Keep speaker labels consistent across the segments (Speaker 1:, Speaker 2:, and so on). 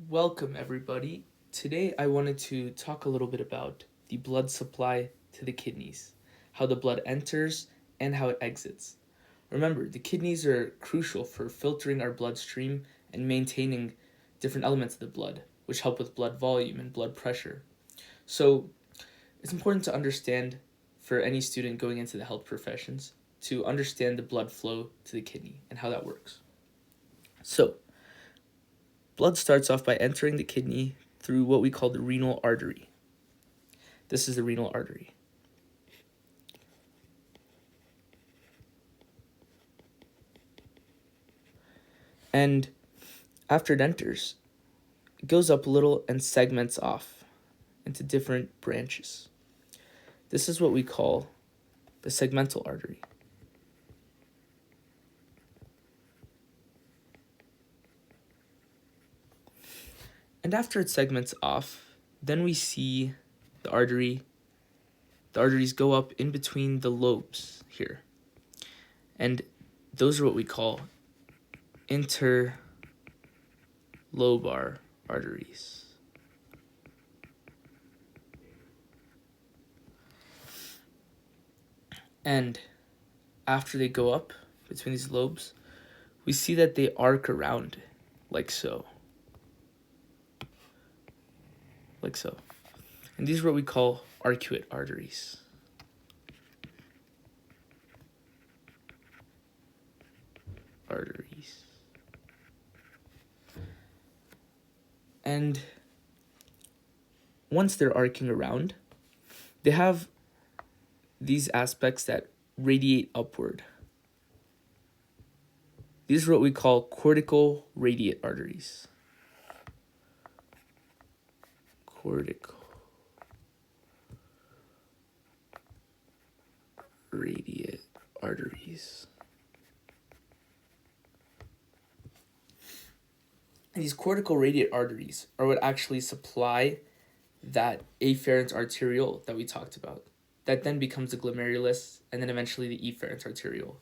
Speaker 1: Welcome, everybody. Today I wanted to talk a little bit about the blood supply to the kidneys, how the blood enters, and how it exits. Remember, the kidneys are crucial for filtering our bloodstream and maintaining different elements of the blood, which help with blood volume and blood pressure. So, it's important to understand for any student going into the health professions to understand the blood flow to the kidney and how that works. So, blood starts off by entering the kidney through what we call the renal artery. This is the renal artery. And after it enters, it goes up a little and segments off into different branches. This is what we call the segmental artery. And after it segments off, then we see the artery. The arteries go up in between the lobes here. And those are what we call interlobar arteries. And after they go up between these lobes, we see that they arc around like so. Like so. And these are what we call arcuate arteries. And once they're arcing around, they have these aspects that radiate upward. These are what we call cortical radiate arteries. Cortical radiate arteries. And these cortical radiate arteries are what actually supply that afferent arteriole that we talked about. That then becomes the glomerulus, and then eventually the efferent arteriole.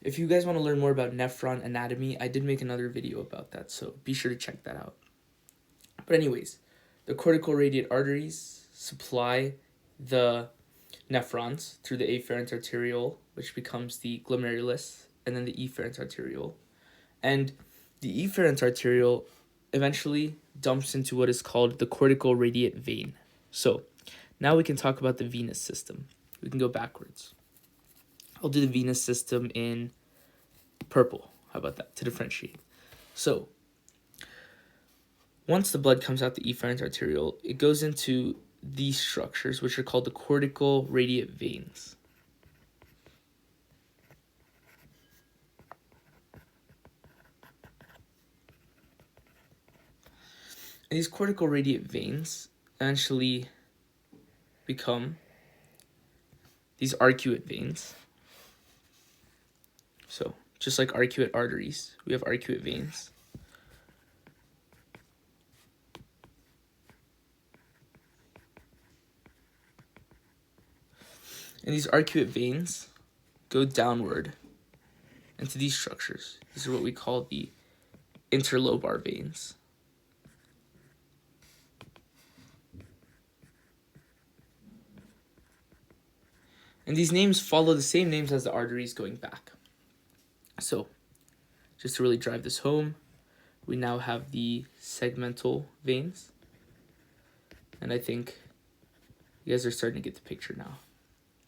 Speaker 1: If you guys want to learn more about nephron anatomy, I did make another video about that, so be sure to check that out. But anyways, the cortical radiate arteries supply the nephrons through the afferent arteriole, which becomes the glomerulus, and then the efferent arteriole. And the efferent arteriole eventually dumps into what is called the cortical radiate vein. So now we can talk about the venous system. We can go backwards. I'll do the venous system in purple. How about that, to differentiate? So once the blood comes out the efferent arteriole, it goes into these structures, which are called the cortical radiate veins. And these cortical radiate veins eventually become these arcuate veins. So just like arcuate arteries, we have arcuate veins. And these arcuate veins go downward into these structures. These are what we call the interlobar veins. And these names follow the same names as the arteries going back. So, just to really drive this home, we now have the segmental veins. And I think you guys are starting to get the picture now.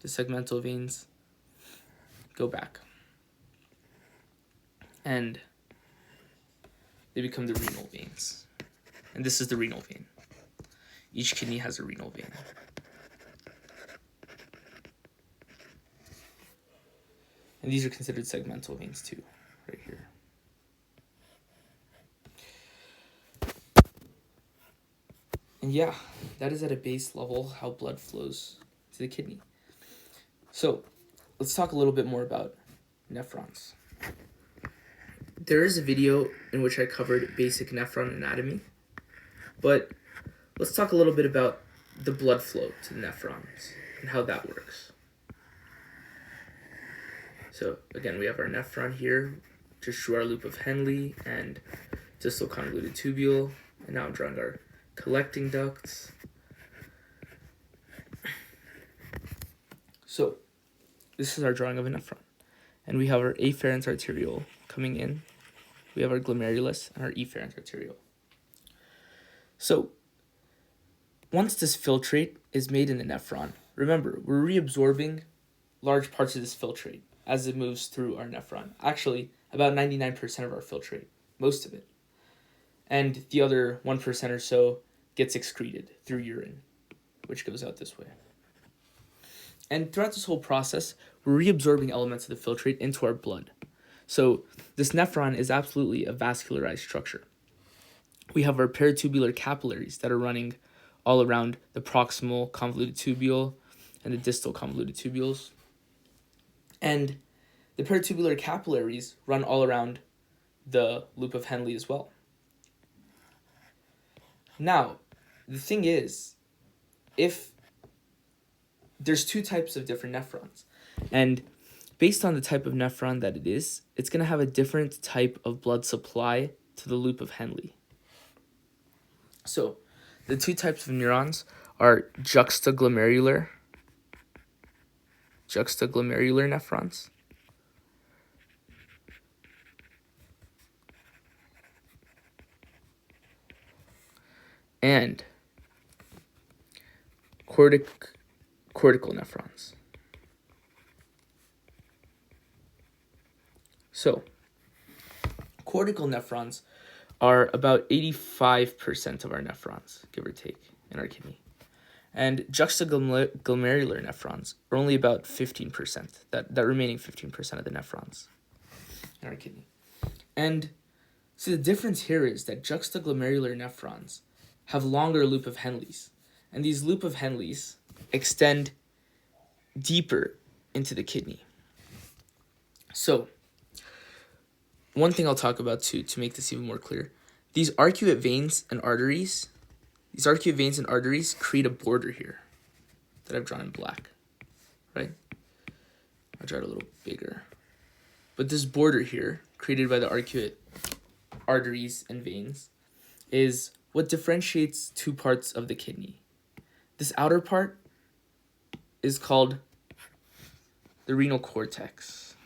Speaker 1: The segmental veins go back. And they become the renal veins. And this is the renal vein. Each kidney has a renal vein. And these are considered segmental veins too, right here. And yeah, that is at a base level how blood flows to the kidney. So let's talk a little bit more about nephrons. There is a video in which I covered basic nephron anatomy, but let's talk a little bit about the blood flow to the nephrons and how that works. So again, we have our nephron here, just through our loop of Henle and distal convoluted tubule. And now I'm drawing our collecting ducts. So this is our drawing of an Efferent. And we have our afferent arteriole coming in. We have our glomerulus and our efferent arteriole. So once this filtrate is made in the nephron, remember, we're reabsorbing large parts of this filtrate as it moves through our nephron. Actually, about 99% of our filtrate, most of it. And the other 1% or so gets excreted through urine, which goes out this way. And throughout this whole process, we're reabsorbing elements of the filtrate into our blood. So this nephron is absolutely a vascularized structure. We have our peritubular capillaries that are running all around the proximal convoluted tubule and the distal convoluted tubules. And the peritubular capillaries run all around the loop of Henle as well. Now, the thing is, if there's two types of different nephrons, and based on the type of nephron that it is, it's going to have a different type of blood supply to the loop of Henle. So, the two types of neurons are juxtaglomerular nephrons and cortical nephrons. So, cortical nephrons are about 85% of our nephrons, give or take, in our kidney. And juxtaglomerular nephrons are only about 15%, that remaining 15% of the nephrons in our kidney. And so the difference here is that juxtaglomerular nephrons have longer loop of Henles, and these loop of Henles extend deeper into the kidney. So, one thing I'll talk about too, to make this even more clear, these arcuate veins and arteries create a border here that I've drawn in black, right? I'll draw it a little bigger. But this border here, created by the arcuate arteries and veins, is what differentiates two parts of the kidney. This outer part is called the renal cortex.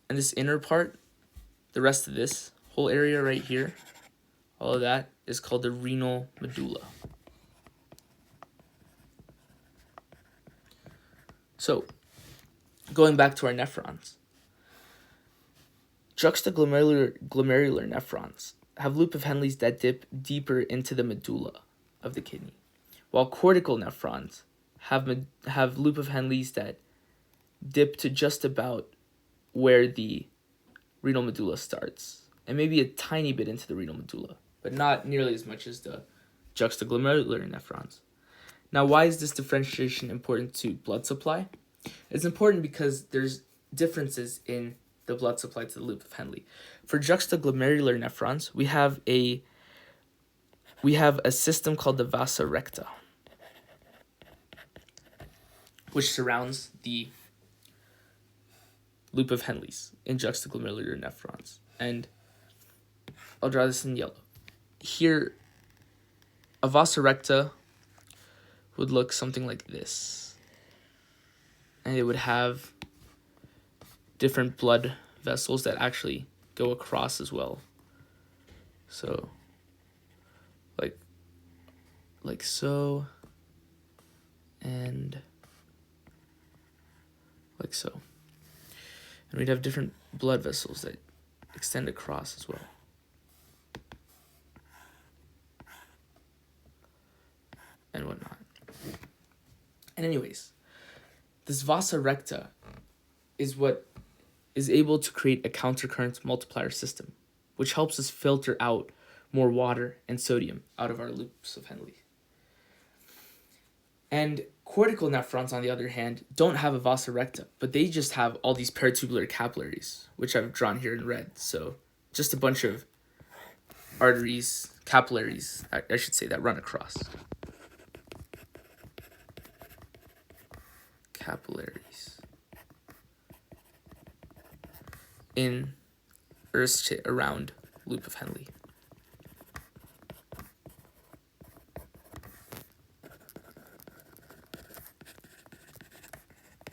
Speaker 1: And this inner part, the rest of this whole area right here, all of that is called the renal medulla. So, going back to our nephrons, juxtaglomerular nephrons have loop of Henle's that dip deeper into the medulla of the kidney, while cortical nephrons have loop of Henle's that dip to just about where the renal medulla starts, and maybe a tiny bit into the renal medulla, but not nearly as much as the juxtaglomerular nephrons. Now, why is this differentiation important to blood supply? It's important because there's differences in the blood supply to the loop of Henle. For juxtaglomerular nephrons, we have a system called the Vasa Recta, which surrounds the loop of Henle's in juxtaglomerular nephrons. And I'll draw this in yellow. Here, a Vasa Recta would look something like this. And it would have different blood vessels that actually go across as well. So, like so, and like so. And we'd have different blood vessels that extend across as well. And whatnot. And anyways, this Vasa Recta is what is able to create a countercurrent multiplier system, which helps us filter out more water and sodium out of our loops of Henle. And cortical nephrons, on the other hand, don't have a Vasa Recta, but they just have all these peritubular capillaries, which I've drawn here in red. So just a bunch of arteries, capillaries, I should say, that run across. Capillaries. around loop of Henle.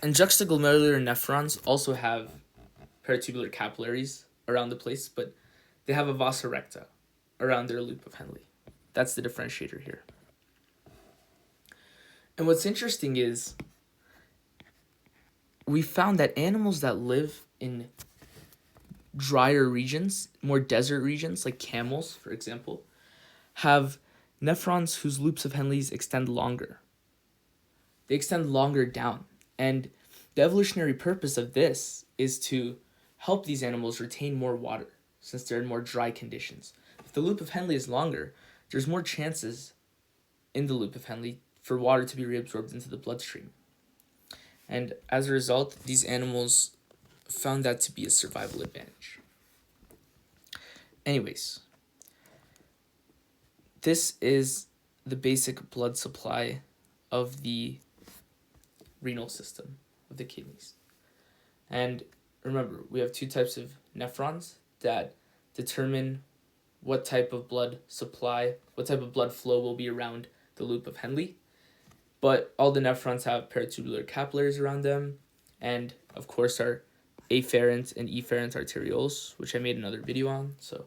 Speaker 1: And juxtaglomerular nephrons also have peritubular capillaries around the place, but they have a Vasa recta around their loop of Henle. That's the differentiator here. And what's interesting is we found that animals that live in drier regions, more desert regions, like camels, for example, have nephrons whose loops of Henle's extend longer. They extend longer down. And the evolutionary purpose of this is to help these animals retain more water since they're in more dry conditions. If the loop of Henle is longer, there's more chances in the loop of Henle for water to be reabsorbed into the bloodstream. And as a result, these animals found that to be a survival advantage. Anyways, this is the basic blood supply of the renal system, of the kidneys. And remember, we have two types of nephrons that determine what type of blood supply, what type of blood flow will be around the loop of Henle. But all the nephrons have peritubular capillaries around them, and of course our afferent and efferent arterioles, which I made another video on, so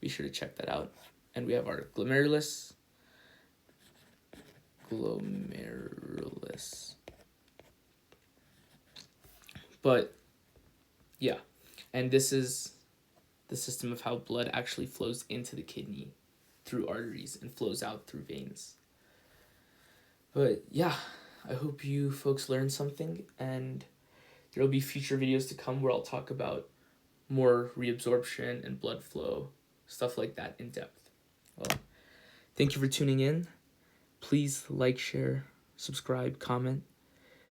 Speaker 1: be sure to check that out. And we have our glomerulus. But yeah, and this is the system of how blood actually flows into the kidney through arteries and flows out through veins. But yeah, I hope you folks learned something, and there will be future videos to come where I'll talk about more reabsorption and blood flow, stuff like that in depth. Well, thank you for tuning in. Please like, share, subscribe, comment.